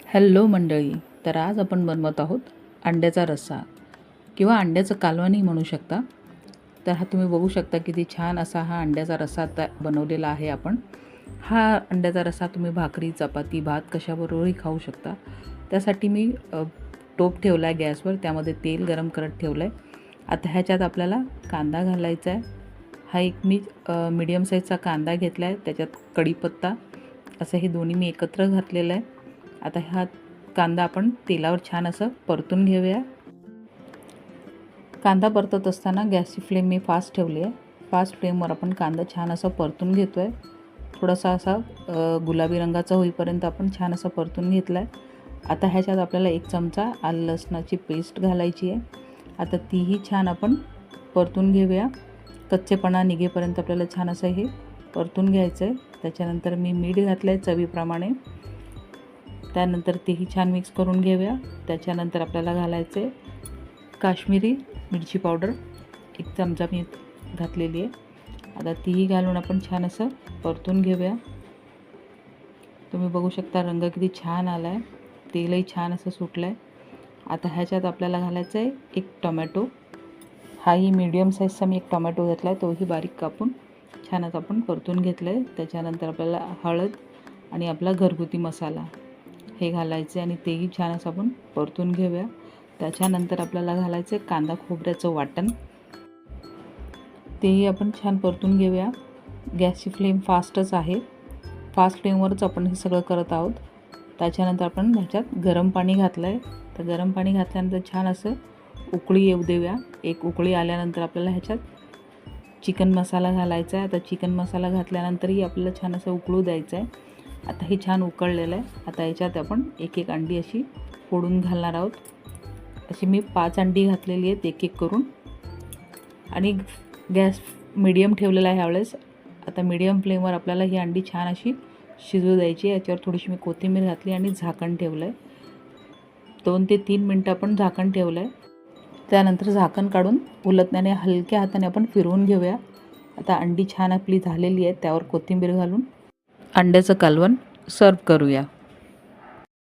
Hello मंडळी, तर आज आपण बनवत आहोत अंड्याचा रस्सा किंवा अंड्याचं कालवणही म्हणू शकता. तर हा तुम्ही बघू शकता किती छान असा हा अंड्याचा रस्सा बनवलेला आहे आपण. हा अंड्याचा रस्सा तुम्ही भाकरी, चपाती, भात कशाबरोबरही खाऊ शकता. त्यासाठी मी टोप ठेवला आहे गॅसवर, त्यामध्ये तेल गरम करत ठेवलं आहे. आता ह्याच्यात आपल्याला कांदा घालायचा आहे. हा एक मी मीडियम साईजचा कांदा घेतला आहे, त्याच्यात कढीपत्ता असं हे दोन्ही मी एकत्र घातलेलं आहे. आता हा कांदा आपण तेलावर छान असं परतून घेऊया. कांदा परतत असताना गॅसची फ्लेम मी फास्ट ठेवली आहे. फास्ट फ्लेमवर आपण कांदा छान असा परतून घेतो आहे. थोडासा असा गुलाबी रंगाचा होईपर्यंत आपण छान असं परतून घेतला आहे. आता ह्याच्यात आपल्याला 1 चमचा आलं लसणाची पेस्ट घालायची आहे. आता तीही छान आपण परतून घेऊया. कच्चेपणा निघेपर्यंत आपल्याला छान असं हे परतून घ्यायचं आहे. त्याच्यानंतर मी मीठ घातलं आहे चवीप्रमाणे. त्यानंतर तेही छान मिक्स करून घेऊया. त्याच्यानंतर आपल्याला घालायचे काश्मीरी मिरची पावडर 1 चमचा मी घातलेली आहे. आता तीही घालून आपण छान असं परतून घेऊया. तुम्ही बघू शकता रंग किती छान आला आहे, तेलही छान असं सुटलं आहे. आता ह्याच्यात आपल्याला घालायचं आहे 1 टोमॅटो. हाही मीडियम साईजचा मी 1 टोमॅटो घेतला आहे, तोही बारीक कापून छानच आपण परतून घेतलं आहे. त्याच्यानंतर आपल्याला हळद आणि आपला घरगुती मसाला हे घालायचे आणि तेही छान असं आपण परतून घेऊया. त्याच्यानंतर आपल्याला घालायचं आहे कांदा खोबऱ्याचं वाटण. तेही आपण छान परतून घेऊया. गॅसची फ्लेम फास्टच आहे, फास्ट फ्लेमवरच आपण हे सगळं करत आहोत. त्याच्यानंतर आपण ह्याच्यात गरम पाणी घातलं आहे. तर गरम पाणी घातल्यानंतर छान असं उकळी येऊ देऊया. 1 उकळी आल्यानंतर आपल्याला ह्याच्यात चिकन मसाला घालायचा आहे. आता चिकन मसाला घातल्यानंतरही आपल्याला छान असं उकळू द्यायचं आहे. आता हे छान उकळलेलं आहे. आता याच्यात आपण 1-1 अंडी अशी फोडून घालणार आहोत. अशी मी 5 अंडी घातलेली आहेत 1-1 करून, आणि गॅस मीडियम ठेवलेला आहे ह्यावेळेस. आता मीडियम फ्लेमवर आपल्याला ही अंडी छान अशी शिजू द्यायची. याच्यावर थोडीशी मी कोथिंबीर घातली आणि झाकण ठेवलं आहे. 2 ते 3 मिनटं आपण झाकण ठेवलं आहे. त्यानंतर झाकण काढून उलटण्याने हलक्या हाताने आपण फिरवून घेऊया. आता अंडी छान आपली झालेली आहे. त्यावर कोथिंबीर घालून अंड्याचं कालवण सर्व करूया.